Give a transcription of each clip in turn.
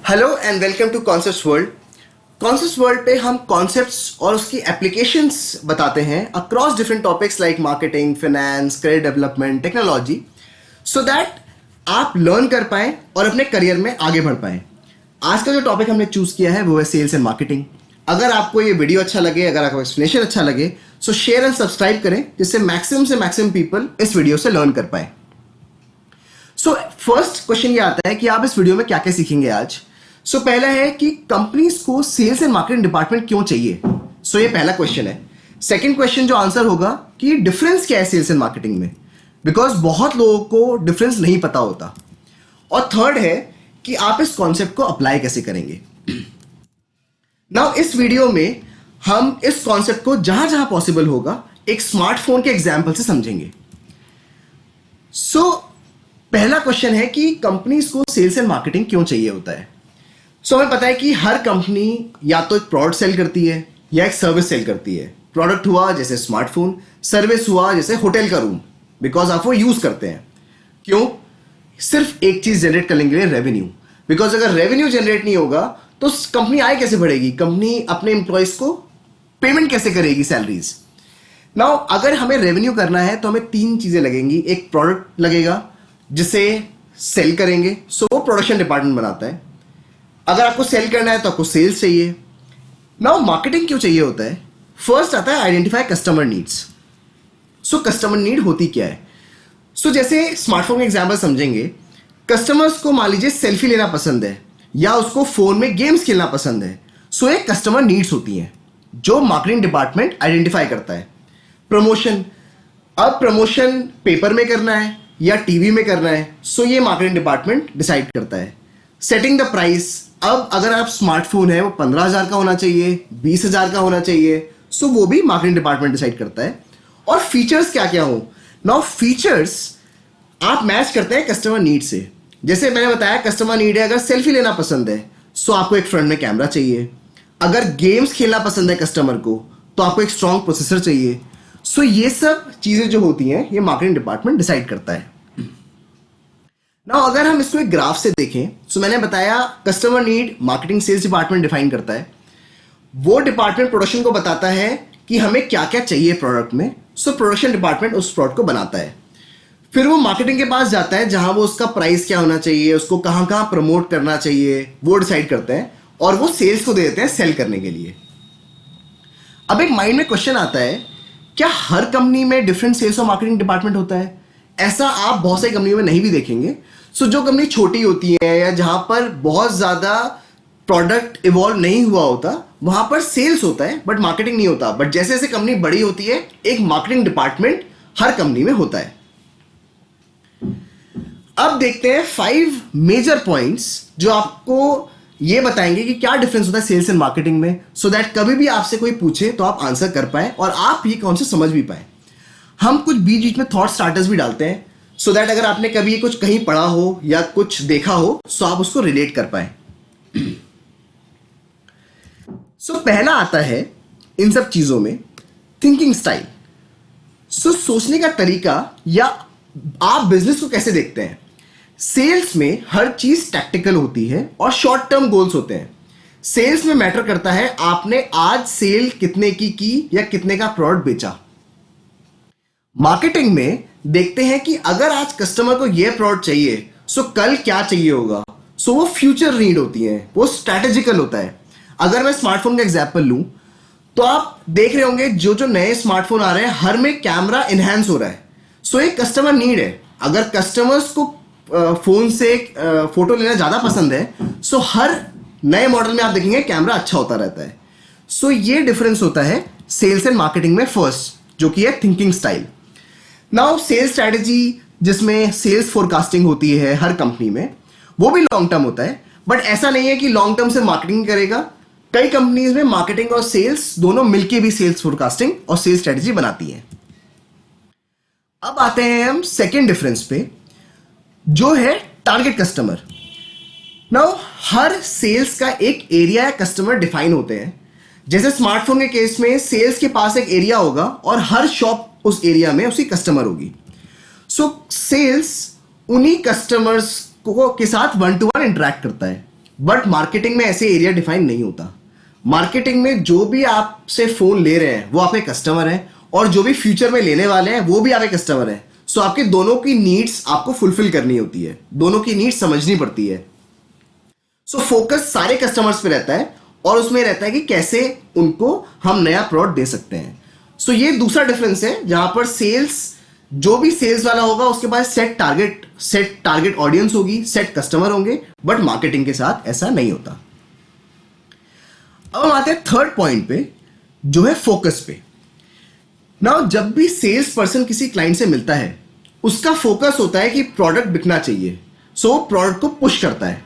Hello and welcome to concepts world. Concepts world पे हम concepts और उसकी एप्लीकेशंस बताते हैं across different topics like marketing, finance, career development, technology, so that आप लर्न कर पाएं और अपने करियर में आगे बढ़ पाएं। आज का जो टॉपिक हमने चूज किया है वो है सेल्स एंड मार्केटिंग। अगर आपको ये वीडियो अच्छा लगे, अगर आपको एक्सप्लेनेशन अच्छा लगे, सो शेयर एंड सब्सक्राइब करें जिससे मैक्सिमम से मैक्सिमम पीपल इस वीडियो से लर्न कर पाए। सो फर्स्ट क्वेश्चन ये आता है कि आप इस वीडियो में क्या क्या सीखेंगे आज। सो पहला है कि कंपनीज को सेल्स एंड मार्केटिंग डिपार्टमेंट क्यों चाहिए। सो ये पहला क्वेश्चन है। सेकंड क्वेश्चन जो आंसर होगा कि डिफरेंस क्या है सेल्स एंड मार्केटिंग में, बिकॉज बहुत लोगों को डिफरेंस नहीं पता होता। और थर्ड है कि आप इस कॉन्सेप्ट को अप्लाई कैसे करेंगे। नाउ इस वीडियो में हम इस कॉन्सेप्ट को जहां जहां पॉसिबल होगा एक स्मार्टफोन के एग्जाम्पल से समझेंगे। सो पहला क्वेश्चन है कि कंपनीज को सेल्स एंड मार्केटिंग क्यों चाहिए होता है। सो हमें पता है कि हर कंपनी या तो एक प्रोडक्ट सेल करती है या एक सर्विस सेल करती है। प्रोडक्ट हुआ जैसे स्मार्टफोन, सर्विस हुआ जैसे होटल का रूम, बिकॉज आप वो यूज करते हैं। क्यों? सिर्फ एक चीज जनरेट करने के लिए, रेवेन्यू। बिकॉज अगर रेवेन्यू जनरेट नहीं होगा तो कंपनी आगे कैसे बढ़ेगी, कंपनी अपने एम्प्लॉयज को पेमेंट कैसे करेगी, सैलरीज। नाउ अगर हमें रेवेन्यू करना है तो हमें तीन चीजें लगेंगी। एक प्रोडक्ट लगेगा जिसे सेल करेंगे, सो वो प्रोडक्शन डिपार्टमेंट बनाता है। अगर आपको सेल करना है तो आपको सेल्स चाहिए। नाउ मार्केटिंग क्यों चाहिए होता है? फर्स्ट आता है identify customer needs. So customer need होती क्या है? सो जैसे स्मार्टफोन का एग्जांपल समझेंगे। कस्टमर्स को मान लीजिए सेल्फी लेना पसंद है या उसको फोन में गेम्स खेलना पसंद है। सो एक कस्टमर नीड्स होती हैं जो मार्केटिंग डिपार्टमेंट आइडेंटिफाई करता है। प्रमोशन, अब प्रमोशन पेपर में करना है या टीवी में करना है, सो ये मार्केटिंग डिपार्टमेंट डिसाइड करता है। सेटिंग द प्राइस, अब अगर आप स्मार्टफोन है वो 15,000 का होना चाहिए, 20,000 का होना चाहिए, सो वो भी मार्केटिंग डिपार्टमेंट डिसाइड करता है। और फीचर्स क्या क्या हो। नाउ फीचर्स आप मैच करते हैं कस्टमर नीड से। जैसे मैंने बताया कस्टमर नीड है अगर सेल्फी लेना पसंद है सो आपको एक फ्रंट में कैमरा चाहिए। अगर गेम्स खेलना पसंद है कस्टमर को तो आपको एक स्ट्रॉन्ग प्रोसेसर चाहिए। सो ये सब चीजें जो होती हैं ये मार्केटिंग डिपार्टमेंट डिसाइड करता है। नाउ अगर हम इसको एक ग्राफ से देखें, सो मैंने बताया customer need marketing sales department define करता है। वो डिपार्टमेंट प्रोडक्शन को बताता है कि हमें क्या क्या चाहिए प्रोडक्ट में, सो प्रोडक्शन डिपार्टमेंट उस प्रोडक्ट को बनाता है। फिर वो मार्केटिंग के पास जाता है जहां वो उसका प्राइस क्या होना चाहिए, उसको कहां कहां प्रमोट करना चाहिए, वो डिसाइड करते हैं और वो सेल्स को दे देते हैं सेल करने के लिए। अब एक माइंड में क्वेश्चन आता है, क्या हर कंपनी में डिफरेंट सेल्स और मार्केटिंग डिपार्टमेंट होता है? ऐसा आप बहुत सारी कंपनियों में नहीं भी देखेंगे। सो जो कंपनी छोटी होती है या जहां पर बहुत ज्यादा प्रोडक्ट इवॉल्व नहीं हुआ होता वहां पर सेल्स होता है बट मार्केटिंग नहीं होता। बट जैसे जैसे कंपनी बड़ी होती है एक मार्केटिंग डिपार्टमेंट हर कंपनी में होता है। अब देखते हैं 5 मेजर पॉइंट्स जो आपको ये बताएंगे कि क्या डिफरेंस होता है सेल्स एंड मार्केटिंग में, सो दैट कभी भी आपसे कोई पूछे तो आप आंसर कर पाए और आप ये कॉन्सेप्ट समझ भी पाए। हम कुछ बीच बीच में थॉट स्टार्टर्स भी डालते हैं सो दैट अगर आपने कभी कुछ कहीं पढ़ा हो या कुछ देखा हो सो आप उसको रिलेट कर पाए। सो पहला आता है इन सब चीजों में थिंकिंग स्टाइल। सो सोचने का तरीका या आप बिजनेस को कैसे देखते हैं। सेल्स में हर चीज टैक्टिकल होती है और शॉर्ट टर्म गोल्स होते हैं। सेल्स में मैटर करता है आपने आज सेल कितने की या कितने का प्रोडक्ट बेचा। मार्केटिंग में देखते हैं कि अगर आज कस्टमर को यह प्रोडक्ट चाहिए सो कल क्या चाहिए होगा, सो वो फ्यूचर नीड होती है, वो स्ट्रैटेजिकल होता है। अगर मैं स्मार्टफोन का एग्जांपल लूं तो आप देख रहे होंगे जो जो नए स्मार्टफोन आ रहे हैं हर में कैमरा इनहैंस हो रहा है। सो एक कस्टमर नीड है। अगर कस्टमर्स को फोन से फोटो लेना ज्यादा पसंद है सो हर नए मॉडल में आप देखेंगे कैमरा अच्छा होता रहता है। सो ये डिफरेंस होता है सेल्स एंड मार्केटिंग में फर्स्ट, जो कि है thinking style. Now sales strategy जिसमें सेल्स फोरकास्टिंग होती है हर कंपनी में, वो भी लॉन्ग टर्म होता है। बट ऐसा नहीं है कि लॉन्ग टर्म से मार्केटिंग करेगा। कई कंपनीज में मार्केटिंग और सेल्स दोनों मिलके भी सेल्स फोरकास्टिंग और सेल्स स्ट्रैटेजी बनाती है। अब आते हैं हम सेकेंड डिफरेंस पे जो है टारगेट कस्टमर। नाउ हर सेल्स का एक एरिया या कस्टमर डिफाइन होते हैं। जैसे स्मार्टफोन के केस में सेल्स के पास एक एरिया होगा और हर शॉप उस एरिया में उसकी कस्टमर होगी। सो सेल्स उन्हीं कस्टमर्स को के साथ 1-to-1 इंटरेक्ट करता है। बट मार्केटिंग में ऐसे एरिया डिफाइन नहीं होता। मार्केटिंग में जो भी आपसे फोन ले रहे हैं वो आपके कस्टमर हैं, और जो भी फ्यूचर में लेने वाले हैं वो भी आपके कस्टमर हैं। सो आपके दोनों की नीड्स आपको फुलफिल करनी होती है, दोनों की नीड्स समझनी पड़ती है। सो फोकस सारे कस्टमर्स पे रहता है, और उसमें रहता है कि कैसे उनको हम नया प्रोडक्ट दे सकते हैं। सो ये दूसरा डिफरेंस है, जहां पर सेल्स, जो भी सेल्स वाला होगा उसके पास सेट टारगेट ऑडियंस होगी, सेट कस्टमर होंगे, बट मार्केटिंग के साथ ऐसा नहीं होता। अब हम आते हैं थर्ड पॉइंट पे, जो है फोकस पे। नाउ जब भी सेल्स पर्सन किसी क्लाइंट से मिलता है, उसका फोकस होता है कि प्रोडक्ट बिकना चाहिए। सो प्रोडक्ट को पुश करता है।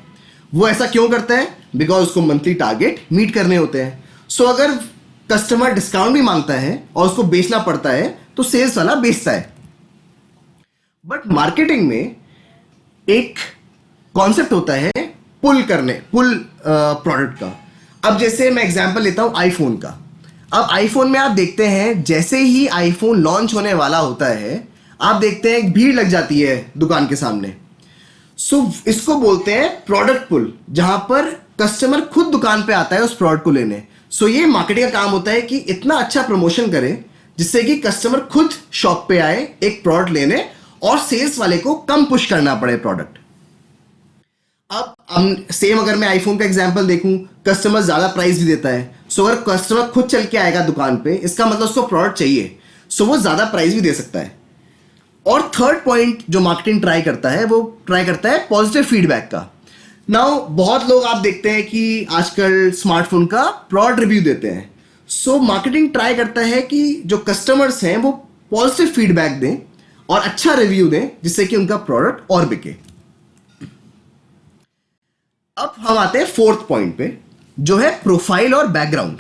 वो ऐसा क्यों करता है? बिकॉज उसको मंथली टारगेट मीट करने होते हैं। सो अगर कस्टमर डिस्काउंट भी मांगता है और उसको बेचना पड़ता है, तो सेल्स वाला बेचता है। बट मार्केटिंग में एक कॉन्सेप्ट होता है पुल प्रोडक्ट का। अब जैसे मैं एग्जांपल लेता हूं आईफोन का। अब आईफोन में आप देखते हैं, जैसे ही आईफोन लॉन्च होने वाला होता है, आप देखते हैं भीड़ लग जाती है दुकान के सामने। सो इसको बोलते हैं प्रोडक्ट पुल, जहां पर कस्टमर खुद दुकान पे आता है उस प्रोडक्ट को लेने। सो ये मार्केटिंग का काम होता है कि इतना अच्छा प्रमोशन करे जिससे कि कस्टमर खुद शॉप पे आए एक प्रोडक्ट लेने, और सेल्स वाले को कम पुश करना पड़े प्रोडक्ट। अब सेम अगर मैं आईफोन का एग्जांपल देखूं, कस्टमर ज्यादा प्राइस भी देता है। सो अगर कस्टमर खुद चल के आएगा दुकान पे, इसका मतलब उसको प्रोडक्ट चाहिए, सो वो ज्यादा प्राइस भी दे सकता है। और थर्ड पॉइंट जो मार्केटिंग ट्राई करता है, वो ट्राई करता है पॉजिटिव फीडबैक का। नाउ बहुत लोग आप देखते हैं कि आजकल स्मार्टफोन का प्रोडक्ट रिव्यू देते हैं। सो मार्केटिंग ट्राई करता है कि जो कस्टमर्स हैं वो पॉजिटिव फीडबैक दें और अच्छा रिव्यू दें, जिससे कि उनका प्रोडक्ट और बिके। अब हम आते हैं फोर्थ पॉइंट पे, जो है प्रोफाइल और बैकग्राउंड।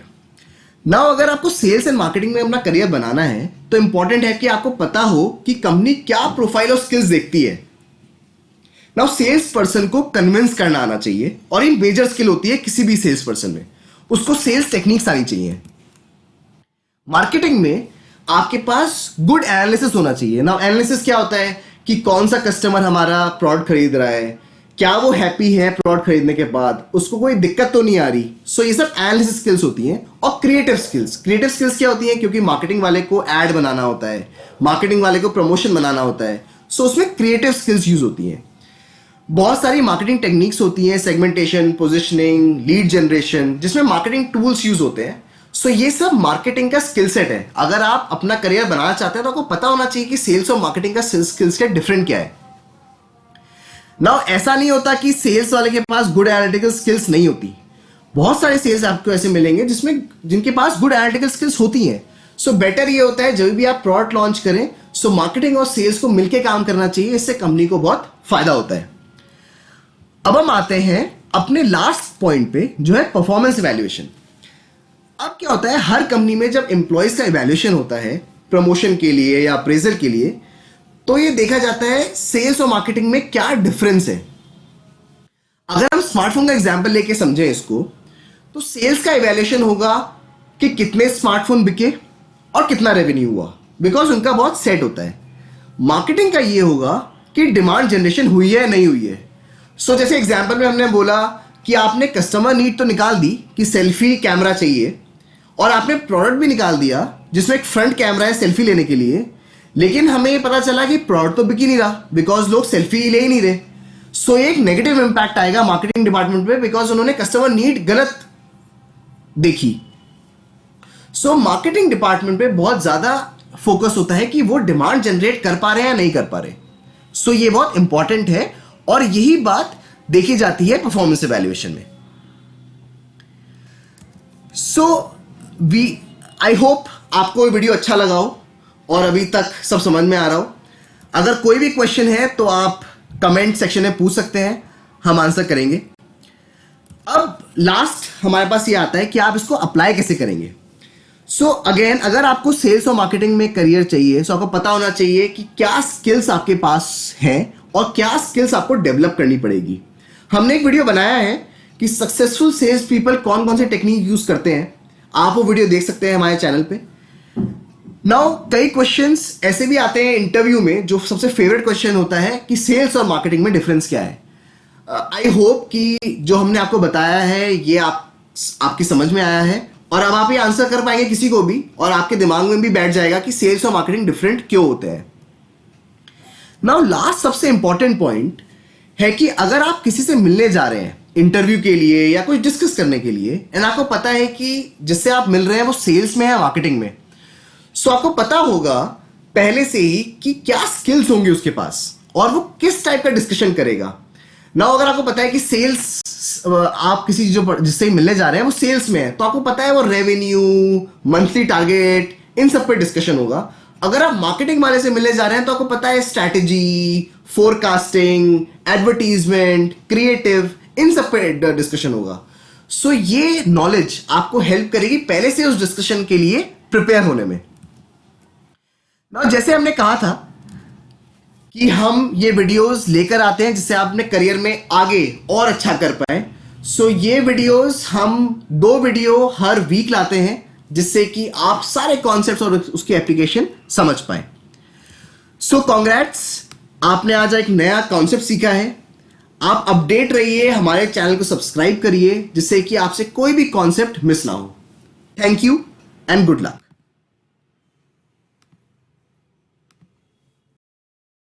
नाउ अगर आपको सेल्स एंड मार्केटिंग में अपना करियर बनाना है, तो इंपॉर्टेंट है कि आपको पता हो कि कंपनी क्या प्रोफाइल और स्किल्स देखती है। नाउ सेल्स पर्सन को कन्विंस करना आना चाहिए, और ये मेजर स्किल होती है किसी भी सेल्स पर्सन में। उसको सेल्स टेक्निक्स आनी चाहिए। मार्केटिंग में आपके पास गुड एनालिसिस होना चाहिए। नाउ एनालिसिस क्या होता है कि कौन सा कस्टमर हमारा प्रोडक्ट खरीद रहा है, क्या वो हैप्पी है प्रोडक्ट खरीदने के बाद, उसको कोई दिक्कत तो नहीं आ रही। सो ये सब एनालिसिस स्किल्स होती हैं। और क्रिएटिव स्किल्स क्या होती हैं? क्योंकि मार्केटिंग वाले को ऐड बनाना होता है, मार्केटिंग वाले को प्रमोशन बनाना होता है, सो उसमें क्रिएटिव स्किल्स यूज होती हैं। बहुत सारी मार्केटिंग टेक्निक्स होती हैं, सेगमेंटेशन, पोजिशनिंग, लीड जनरेशन, जिसमें मार्केटिंग टूल्स यूज होते हैं। सो ये सब मार्केटिंग का स्किल सेट है। अगर आप अपना करियर बनाना चाहते हैं, तो आपको पता होना चाहिए कि सेल्स और मार्केटिंग का स्किल सेट डिफरेंट क्या है। नाउ ऐसा नहीं होता कि सेल्स वाले के पास गुड एनालिटिकल स्किल्स नहीं होती। बहुत सारे सेल्स आपको ऐसे मिलेंगे जिनके पास गुड एनालिटिकल स्किल्स होती हैं। सो बेटर ये होता है जब भी आप प्रोडक्ट लॉन्च करें, सो मार्केटिंग और सेल्स को मिलकर काम करना चाहिए। इससे कंपनी को बहुत फायदा होता है। अब हम आते हैं अपने लास्ट पॉइंट पे, जो है परफॉर्मेंस इवैल्यूएशन। अब क्या होता है, हर कंपनी में जब एम्प्लॉयज का इवैल्यूएशन होता है प्रमोशन के लिए या अप्रेजल के लिए, तो ये देखा जाता है सेल्स और मार्केटिंग में क्या डिफरेंस है। अगर हम स्मार्टफोन का एग्जांपल लेके समझें इसको, तो सेल्स का इवैल्यूएशन होगा कि कितने स्मार्टफोन बिके और कितना रेवेन्यू हुआ, बिकॉज उनका बहुत सेट होता है। मार्केटिंग का ये होगा कि डिमांड जनरेशन हुई है नहीं हुई है। सो जैसे एग्जांपल में हमने बोला कि आपने कस्टमर नीड तो निकाल दी कि सेल्फी कैमरा चाहिए, और आपने प्रोडक्ट भी निकाल दिया जिसमें एक फ्रंट कैमरा है सेल्फी लेने के लिए, लेकिन हमें ये पता चला कि प्रोडक्ट तो बिक ही नहीं रहा, बिकॉज लोग सेल्फी ले ही नहीं रहे। सो एक नेगेटिव इंपैक्ट आएगा मार्केटिंग डिपार्टमेंट पे, बिकॉज उन्होंने कस्टमर नीड गलत देखी। सो मार्केटिंग डिपार्टमेंट पे बहुत ज्यादा फोकस होता है कि वो डिमांड जनरेट कर पा रहे हैं या नहीं कर पा रहे। सो ये बहुत इंपॉर्टेंट है, और यही बात देखी जाती है परफॉर्मेंस इवैल्यूएशन में। सो आई होप आपको ये वीडियो अच्छा लगा हो और अभी तक सब समझ में आ रहा हो। अगर कोई भी क्वेश्चन है तो आप कमेंट सेक्शन में पूछ सकते हैं, हम आंसर करेंगे। अब लास्ट हमारे पास ये आता है कि आप इसको अप्लाई कैसे करेंगे। सो अगेन, अगर आपको सेल्स और मार्केटिंग में करियर चाहिए, सो आपको पता होना चाहिए कि क्या स्किल्स आपके पास हैं और क्या स्किल्स आपको डेवलप करनी पड़ेगी। हमने एक वीडियो बनाया है कि सक्सेसफुल सेल्स पीपल कौन कौन से टेक्निक यूज करते हैं। आप वो वीडियो देख सकते हैं हमारे चैनल पे। नाउ कई क्वेश्चंस ऐसे भी आते हैं इंटरव्यू में, जो सबसे फेवरेट क्वेश्चन होता है कि सेल्स और मार्केटिंग में डिफरेंस क्या है। आई होप कि जो हमने आपको बताया है ये आपकी समझ में आया है और अब आप ये आंसर कर पाएंगे किसी को भी और आपके दिमाग में भी बैठ जाएगा कि सेल्स और मार्केटिंग डिफरेंट क्यों होते हैं। नाउ लास्ट सबसे इंपॉर्टेंट पॉइंट है कि अगर आप किसी से मिलने जा रहे हैं इंटरव्यू के लिए या कुछ डिस्कस करने के लिए एंड आपको पता है कि जिससे आप मिल रहे हैं वो सेल्स में है मार्केटिंग में, सो आपको पता होगा पहले से ही कि क्या स्किल्स होंगे उसके पास और वो किस टाइप का डिस्कशन करेगा। ना अगर आपको पता है कि सेल्स आप किसी जो जिससे मिलने जा रहे हैं वो सेल्स में है तो आपको पता है वो रेवेन्यू, मंथली टारगेट, इन सब पे डिस्कशन होगा। अगर आप मार्केटिंग वाले से मिलने जा रहे हैं तो आपको पता है स्ट्रैटेजी, फोरकास्टिंग, एडवर्टीजमेंट, क्रिएटिव, इन सब पे डिस्कशन होगा। सो ये नॉलेज आपको हेल्प करेगी पहले से उस डिस्कशन के लिए प्रिपेयर होने में। ना जैसे हमने कहा था कि हम ये वीडियोस लेकर आते हैं जिससे आप अपने करियर में आगे और अच्छा कर पाए। सो ये वीडियोस हम 2 वीडियो हर वीक लाते हैं जिससे कि आप सारे कॉन्सेप्ट्स और उसकी एप्लीकेशन समझ पाए। सो कॉन्ग्रेट्स, आपने आज एक नया कॉन्सेप्ट सीखा है। आप अपडेट रहिए, हमारे चैनल को सब्सक्राइब करिए जिससे कि आपसे कोई भी कॉन्सेप्ट मिस ना हो। Thank you and good luck.